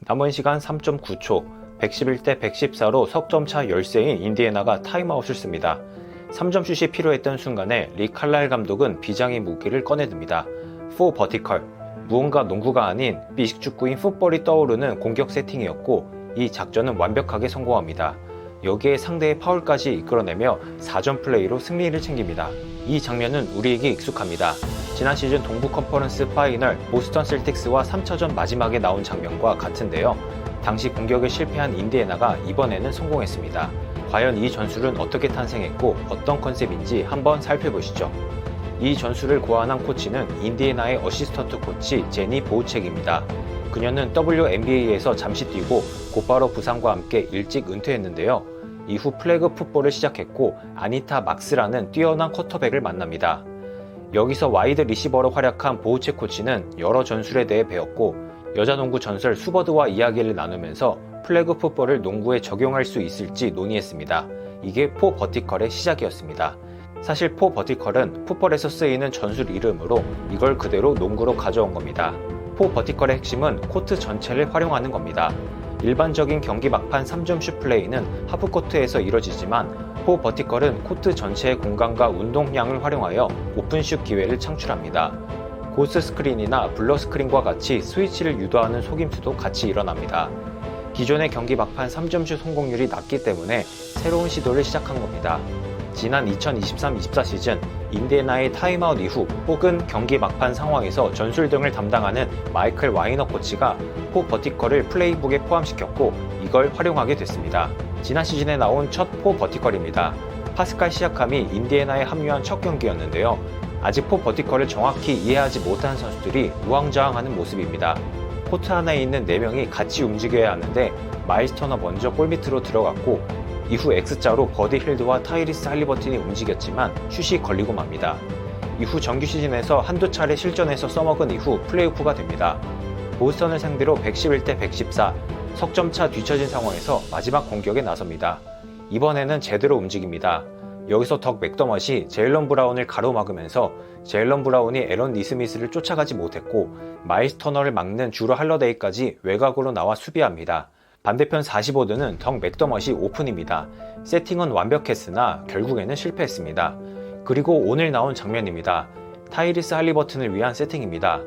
남은 시간 3.9초, 111대 114로 석점차 열세인 인디애나가 타임아웃을 씁니다. 3점 슛이 필요했던 순간에 리 칼라일 감독은 비장의 무기를 꺼내듭니다. 4 버티컬, 무언가 농구가 아닌 미식축구인 풋볼이 떠오르는 공격 세팅이었고 이 작전은 완벽하게 성공합니다. 여기에 상대의 파울까지 이끌어내며 4점 플레이로 승리를 챙깁니다. 이 장면은 우리에게 익숙합니다. 지난 시즌 동부 컨퍼런스 파이널 보스턴 셀틱스와 3차전 마지막에 나온 장면과 같은데요. 당시 공격에 실패한 인디애나가 이번에는 성공했습니다. 과연 이 전술은 어떻게 탄생했고 어떤 컨셉인지 한번 살펴보시죠. 이 전술을 고안한 코치는 인디애나의 어시스턴트 코치 제니 보우첵입니다. 그녀는 WNBA에서 잠시 뛰고 곧바로 부상과 함께 일찍 은퇴했는데요. 이후 플래그 풋볼을 시작했고 아니타 막스라는 뛰어난 쿼터백을 만납니다. 여기서 와이드 리시버로 활약한 보우첵 코치는 여러 전술에 대해 배웠고 여자 농구 전설 수버드와 이야기를 나누면서 플래그 풋볼을 농구에 적용할 수 있을지 논의했습니다. 이게 4 버티컬의 시작이었습니다. 사실 4 버티컬은 풋볼에서 쓰이는 전술 이름으로 이걸 그대로 농구로 가져온 겁니다. 4 버티컬의 핵심은 코트 전체를 활용하는 겁니다. 일반적인 경기 막판 3점 슛 플레이는 하프코트에서 이뤄지지만 4 버티컬은 코트 전체의 공간과 운동량을 활용하여 오픈슛 기회를 창출합니다. 고스 스크린이나 블러 스크린과 같이 스위치를 유도하는 속임수도 같이 일어납니다. 기존의 경기 막판 3점슛 성공률이 낮기 때문에 새로운 시도를 시작한 겁니다. 지난 2023-24 시즌 인디애나의 타임아웃 이후 혹은 경기 막판 상황에서 전술 등을 담당하는 마이클 와이너 코치가 4 버티컬을 플레이북에 포함시켰고 이걸 활용하게 됐습니다. 지난 시즌에 나온 첫 4 버티컬입니다. 파스칼 시아캄이 인디애나에 합류한 첫 경기였는데요. 아직 4 버티컬을 정확히 이해하지 못한 선수들이 우왕좌왕하는 모습입니다. 코트 안에 있는 4명이 같이 움직여야 하는데 마일스 터너 먼저 골밑으로 들어갔고 이후 X자로 버디 힐드와 타이리스 할리버튼이 움직였지만 슛이 걸리고 맙니다. 이후 정규 시즌에서 한두 차례 실전에서 써먹은 이후 플레이오프가 됩니다. 보스턴을 상대로 111대 114, 석점차 뒤처진 상황에서 마지막 공격에 나섭니다. 이번에는 제대로 움직입니다. 여기서 덕 맥더머시 제일런 브라운을 가로막으면서 제일런 브라운이 에런 니스미스를 쫓아가지 못했고 마일스 터너를 막는 주루 할러데이까지 외곽으로 나와 수비합니다. 반대편 45도는 덕 맥더머시 오픈입니다. 세팅은 완벽했으나 결국에는 실패했습니다. 그리고 오늘 나온 장면입니다. 타이리스 할리버튼을 위한 세팅입니다.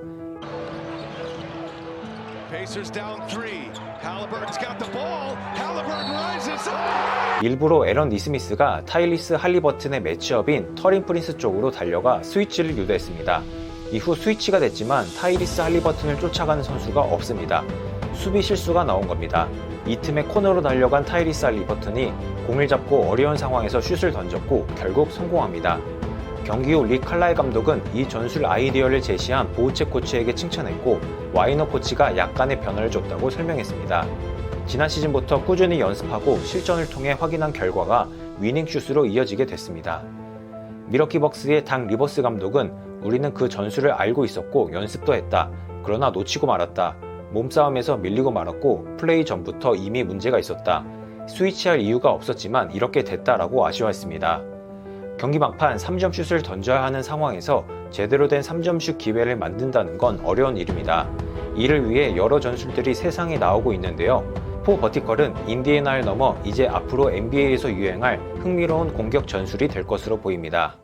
일부러 에런 니스미스가 타이리스 할리버튼의 매치업인 터린 프린스 쪽으로 달려가 스위치를 유도했습니다. 이후 스위치가 됐지만 타이리스 할리버튼을 쫓아가는 선수가 없습니다. 수비 실수가 나온 겁니다. 이 틈에 코너로 달려간 타이리스 할리버튼이 공을 잡고 어려운 상황에서 슛을 던졌고 결국 성공합니다. 경기 후 리 칼라일 감독은 이 전술 아이디어를 제시한 보우첵 코치에게 칭찬했고 와이너 코치가 약간의 변화를 줬다고 설명했습니다. 지난 시즌부터 꾸준히 연습하고 실전을 통해 확인한 결과가 위닝슛으로 이어지게 됐습니다. 미러키 벅스의 당 리버스 감독은 우리는 그 전술을 알고 있었고 연습도 했다. 그러나 놓치고 말았다. 몸싸움에서 밀리고 말았고 플레이 전부터 이미 문제가 있었다. 스위치할 이유가 없었지만 이렇게 됐다라고 아쉬워했습니다. 경기 막판 3점 슛을 던져야 하는 상황에서 제대로 된 3점 슛 기회를 만든다는 건 어려운 일입니다. 이를 위해 여러 전술들이 세상에 나오고 있는데요. 4 버티컬은 인디애나를 넘어 이제 앞으로 NBA에서 유행할 흥미로운 공격 전술이 될 것으로 보입니다.